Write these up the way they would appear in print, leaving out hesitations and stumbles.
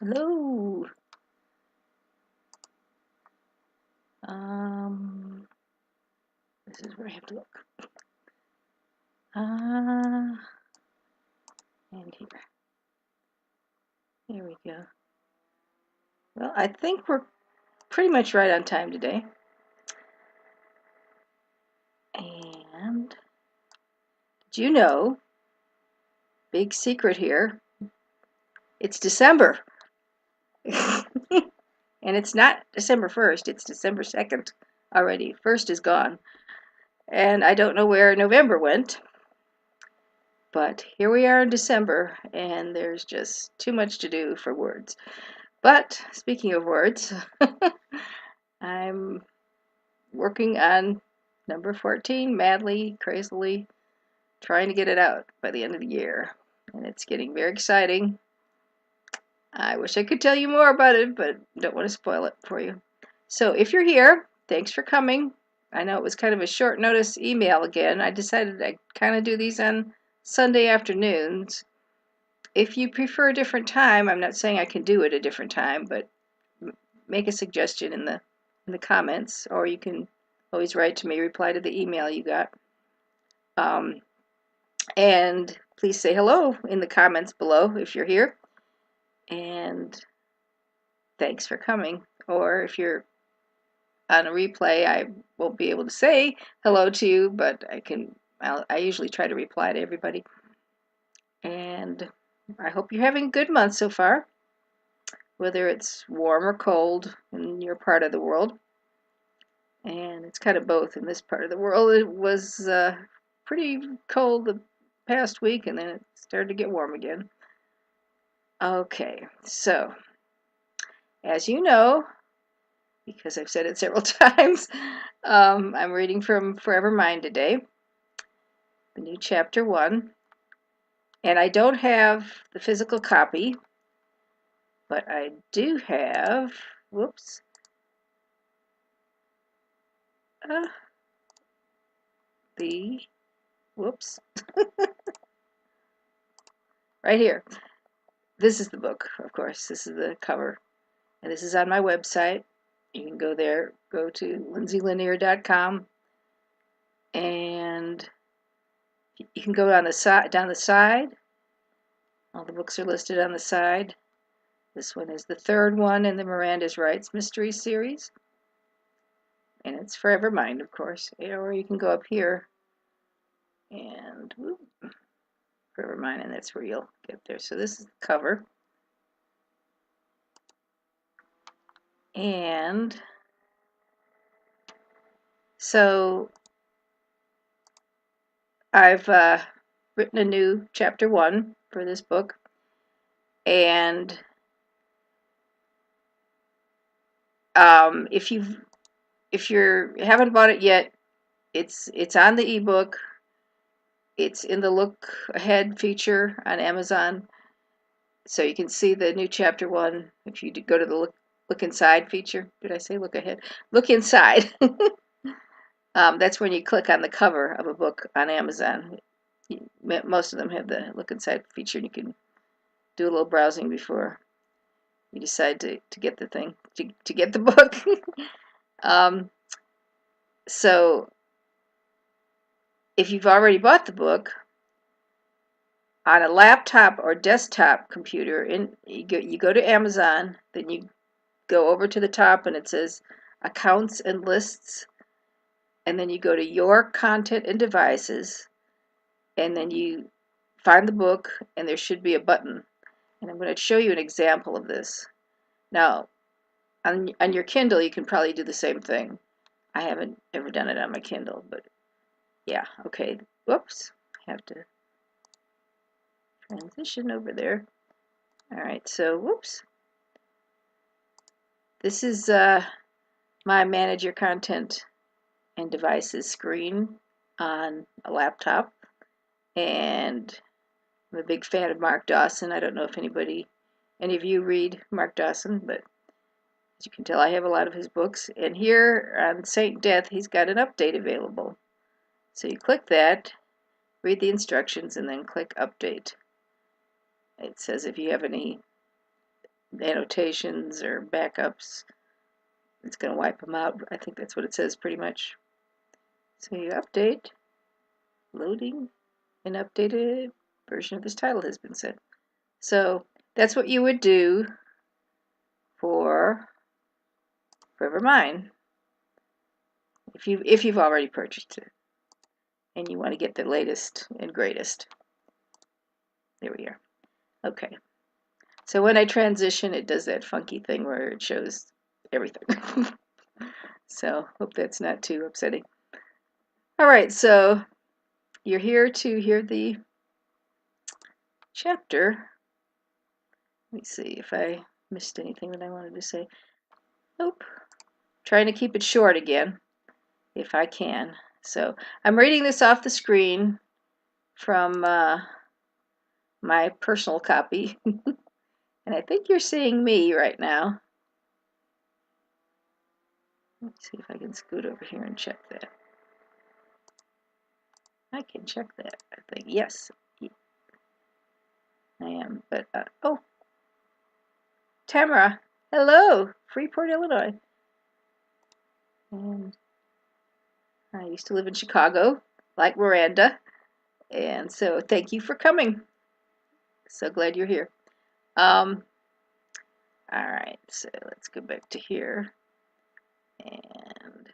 Hello. This is where I have to look. And here. Here we go. Well, I think we're pretty much right on time today. And did you know, big secret here, it's December. And it's not December 1st, it's December 2nd already. 1st is gone. And I don't know where November went. But here we are in December, and there's just too much to do for words. But speaking of words, I'm working on number 14, madly, crazily, trying to get it out by the end of the year. And it's getting very exciting. I wish I could tell you more about it, but don't want to spoil it for you. So if you're here, thanks for coming. I know it was kind of a short notice email again. I decided I'd kind of do these on Sunday afternoons. If you prefer a different time, I'm not saying I can do it a different time, but make a suggestion in the comments, or you can always write to me, reply to the email you got. And please say hello in the comments below if you're here. And thanks for coming. Or if you're on a replay, I won't be able to say hello to you, but I usually try to reply to everybody. And I hope you're having a good month so far, whether it's warm or cold in your part of the world. And it's kind of both in this part of the world. It was pretty cold the past week, and then it started to get warm again. Okay, so as you know, because I've said it several times, I'm reading from Forever Mine today, the new chapter 1. And I don't have the physical copy, but I do have, whoops, whoops, right here. This is the book, of course. This is the cover. And this is on my website. You can go there, go to linseylanier.com, and you can go down the side. All the books are listed on the side. This one is the third one in the Miranda's Rights Mystery Series. And it's Forever Mind, of course. Or you can go up here and Forever Mind, and that's where you'll get there. So this is the cover. And so I've written a new chapter 1 for this book. And if you haven't bought it yet, it's on the ebook. It's in the Look Ahead feature on Amazon, so you can see the new chapter 1 if you go to the Look Inside feature. Did I say Look Ahead? Look Inside. That's when you click on the cover of a book on Amazon. Most of them have the Look Inside feature, and you can do a little browsing before you decide to get the thing, to get the book. So if you've already bought the book, on a laptop or desktop computer, you go to Amazon, then you go over to the top and it says Accounts and Lists, and then you go to Your Content and Devices, and then you find the book, and there should be a button. And I'm going to show you an example of this. Now, on your Kindle, you can probably do the same thing. I haven't ever done it on my Kindle, but yeah, okay. Whoops, I have to transition over there. All right, so whoops. This is my Manage Your Content and Devices screen on a laptop, and I'm a big fan of Mark Dawson. I don't know if any of you read Mark Dawson, but as you can tell, I have a lot of his books. And here on Saint Death, he's got an update available. So you click that, read the instructions, and then click Update. It says if you have any annotations or backups, it's going to wipe them out. I think that's what it says pretty much. So you update, loading, an updated version of this title has been set. So that's what you would do for Forever Mine if you've already purchased it and you want to get the latest and greatest. There we are. Okay. So when I transition, it does that funky thing where it shows everything. So hope that's not too upsetting. All right, so you're here to hear the chapter. Let me see if I missed anything that I wanted to say. Nope. Trying to keep it short again, if I can. So I'm reading this off the screen from my personal copy. And I think you're seeing me right now. Let's see if I can scoot over here and check that. I can check that, I think. Yes, I am. But, oh, Tamara, hello, Freeport, Illinois. And I used to live in Chicago, like Miranda. And so thank you for coming. So glad you're here. All right, so let's go back to here. And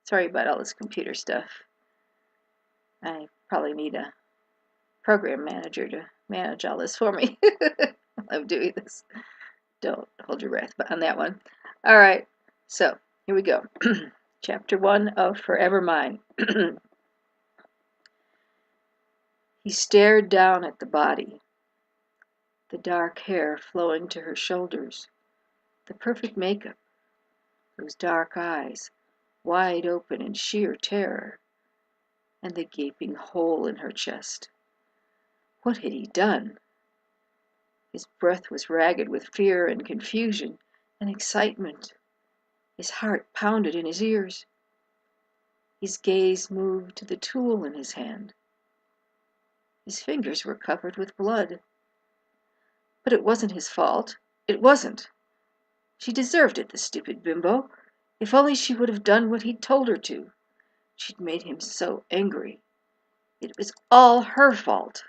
sorry about all this computer stuff. I probably need a program manager to manage all this for me. I'm doing this. Don't hold your breath on that one. All right, so here we go. Chapter 1 of Forever Mine. He stared down at the body, the dark hair flowing to her shoulders, the perfect makeup, those dark eyes, wide open in sheer terror, and the gaping hole in her chest. What had he done? His breath was ragged with fear and confusion and excitement. His heart pounded in his ears. His gaze moved to the tool in his hand. His fingers were covered with blood. But it wasn't his fault. It wasn't. She deserved it, the stupid bimbo. If only she would have done what he'd told her to. She'd made him so angry. It was all her fault.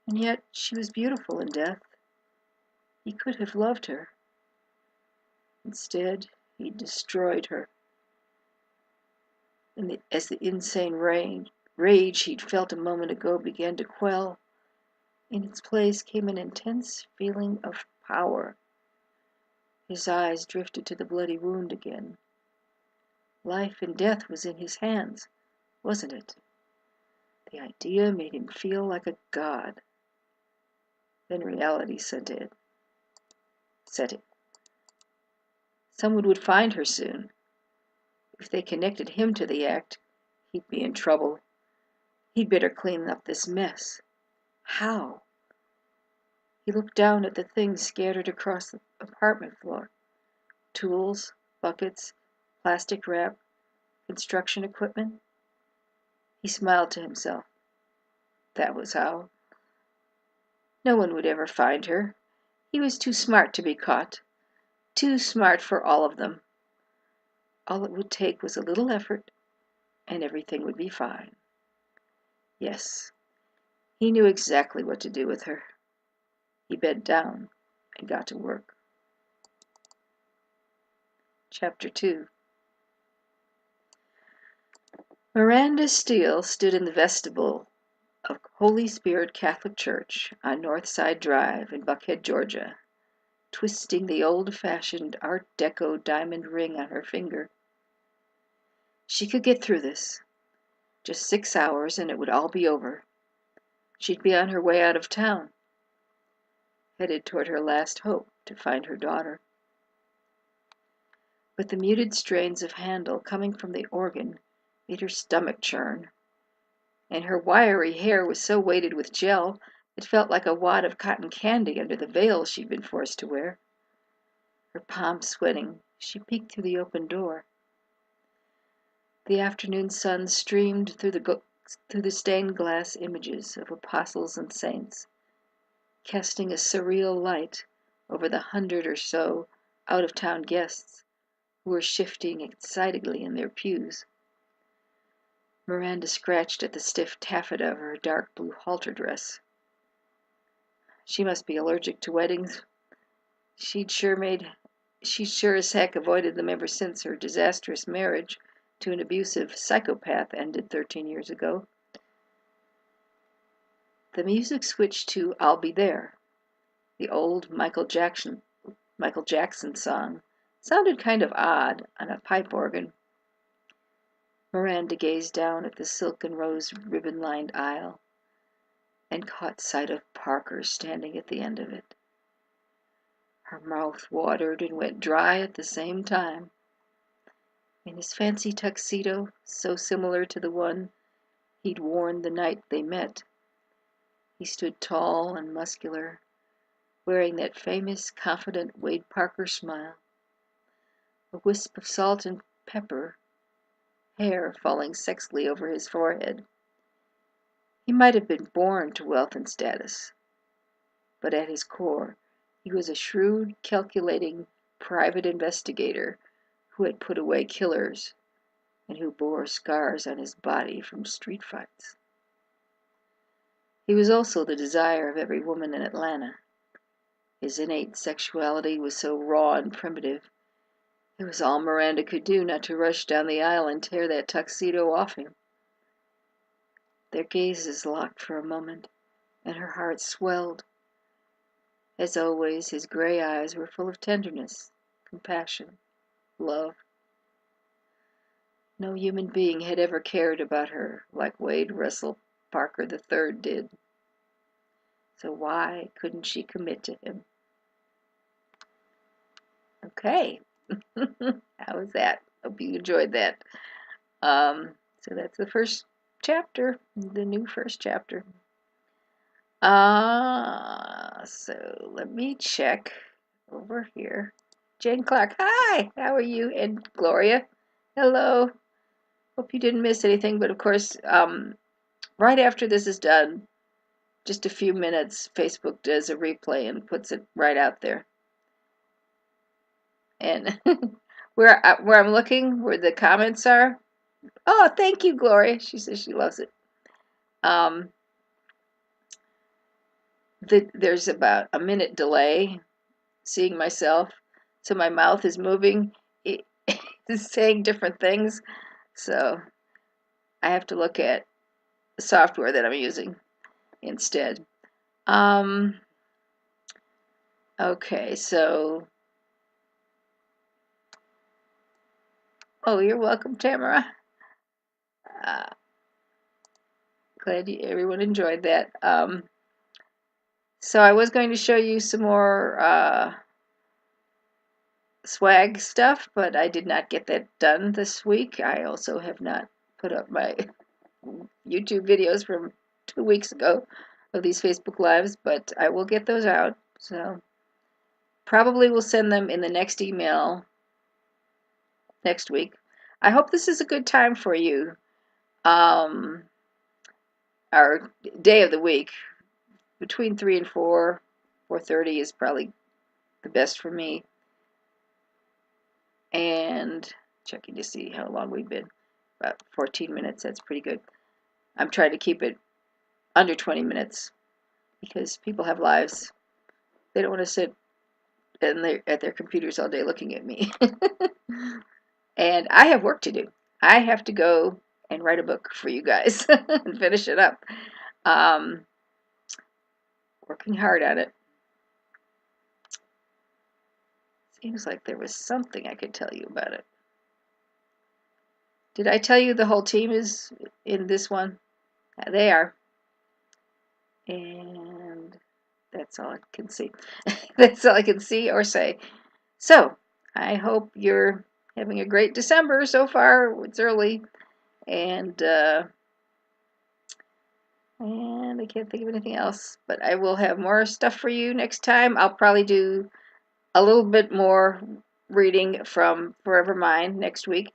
And yet she was beautiful in death. He could have loved her. Instead, he destroyed her. As the insane rage he'd felt a moment ago began to quell, in its place came an intense feeling of power. His eyes drifted to the bloody wound again. Life and death was in his hands, wasn't it? The idea made him feel like a god. Then reality set in. Someone would find her soon. If they connected him to the act, he'd be in trouble. He'd better clean up this mess. How? He looked down at the things scattered across the apartment floor. Tools, buckets, plastic wrap, construction equipment. He smiled to himself. That was how. No one would ever find her. He was too smart to be caught. Too smart for all of them. All it would take was a little effort, and everything would be fine. Yes, he knew exactly what to do with her. He bent down and got to work. Chapter 2. Miranda Steele stood in the vestibule of Holy Spirit Catholic Church on Northside Drive in Buckhead, Georgia, twisting the old-fashioned Art Deco diamond ring on her finger. She could get through this. Just 6 hours and it would all be over. She'd be on her way out of town, headed toward her last hope to find her daughter. But the muted strains of Handel coming from the organ made her stomach churn, and her wiry hair was so weighted with gel it felt like a wad of cotton candy under the veil she'd been forced to wear. Her palms sweating, she peeked through the open door. The afternoon sun streamed through the stained glass images of apostles and saints, casting a surreal light over the 100 or so out-of-town guests who were shifting excitedly in their pews. Miranda scratched at the stiff taffeta of her dark blue halter dress. She must be allergic to weddings. She'd sure as heck avoided them ever since her disastrous marriage to an abusive psychopath ended 13 years ago. The music switched to I'll Be There. The old Michael Jackson song sounded kind of odd on a pipe organ. Miranda gazed down at the silk and rose ribbon-lined aisle and caught sight of Parker standing at the end of it. Her mouth watered and went dry at the same time. In his fancy tuxedo, so similar to the one he'd worn the night they met, he stood tall and muscular, wearing that famous, confident Wade Parker smile, a wisp of salt and pepper, hair falling sexily over his forehead. He might have been born to wealth and status, but at his core, he was a shrewd, calculating private investigator who had put away killers and who bore scars on his body from street fights. He was also the desire of every woman in Atlanta. His innate sexuality was so raw and primitive, it was all Miranda could do not to rush down the aisle and tear that tuxedo off him. Their gazes locked for a moment, and her heart swelled. As always, his gray eyes were full of tenderness, compassion, love. No human being had ever cared about her like Wade Russell Parker III did. So why couldn't she commit to him? Okay. How was that? Hope you enjoyed that. So that's the first chapter, the new first chapter. So let me check over here. Jane Clark, hi, how are you? And Gloria, hello. Hope you didn't miss anything, but of course, right after this is done, just a few minutes, Facebook does a replay and puts it right out there. And where I'm looking, where the comments are, oh, thank you, Gloria. She says she loves it. There's about a minute delay seeing myself, so my mouth is moving. It is saying different things, so I have to look at the software that I'm using instead. Okay, so oh, you're welcome, Tamara. Glad everyone enjoyed that. So I was going to show you some more swag stuff, but I did not get that done this week. I also have not put up my YouTube videos from 2 weeks ago of these Facebook Lives, but I will get those out. So probably will send them in the next email next week. I hope this is a good time for you. Our day of the week, between 3 and 4, 4:30 is probably the best for me. And checking to see how long we've been. About 14 minutes, that's pretty good. I'm trying to keep it under 20 minutes because people have lives. They don't want to sit at their computers all day looking at me. And I have work to do. I have to go and write a book for you guys and finish it up. Working hard at it. Seems like there was something I could tell you about it. Did I tell you the whole team is in this one? They are. And that's all I can see. That's all I can see or say. So, I hope you're having a great December so far. It's early. And I can't think of anything else. But I will have more stuff for you next time. I'll probably do a little bit more reading from Forever Mine next week.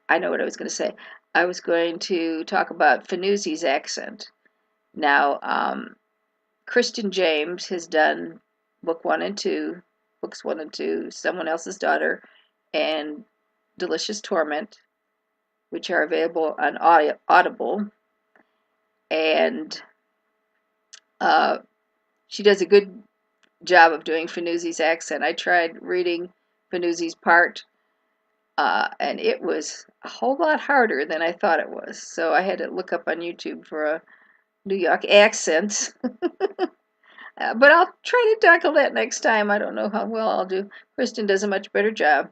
I know what I was going to say. I was going to talk about Fanuzzi's accent. Now, Kristen James has done books 1 and 2, Someone Else's Daughter, and Delicious Torment, which are available on Audible. And she does a good job of doing Fanuzzi's accent. I tried reading Fanuzzi's part, and it was a whole lot harder than I thought it was. So I had to look up on YouTube for a New York accent. But I'll try to tackle that next time. I don't know how well I'll do. Kristen does a much better job.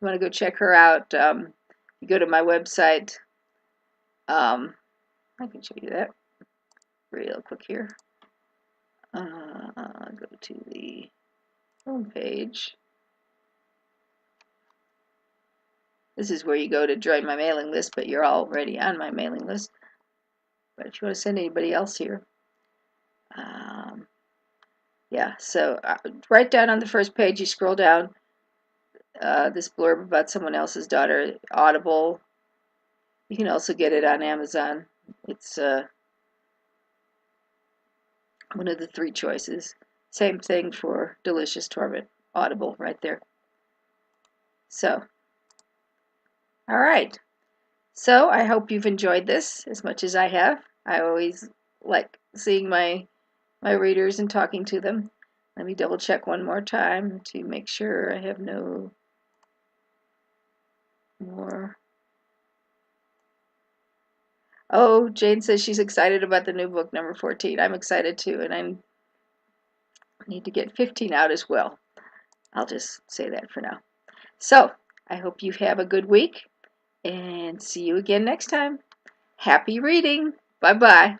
You want to go check her out, you go to my website. I can show you that real quick here. Go to the home page. This is where you go to join my mailing list, but you're already on my mailing list. But if you want to send anybody else here, yeah, so right down on the first page, you scroll down, this blurb about Someone Else's Daughter, Audible. You can also get it on Amazon. It's one of the 3 choices. Same thing for Delicious Torment, Audible, right there. So, all right. So I hope you've enjoyed this as much as I have. I always like seeing my readers and talking to them. Let me double check one more time to make sure I have no more. Oh, Jane says she's excited about the new book, number 14. I'm excited too, and I need to get 15 out as well. I'll just say that for now. So, I hope you have a good week, and see you again next time. Happy reading. Bye-bye.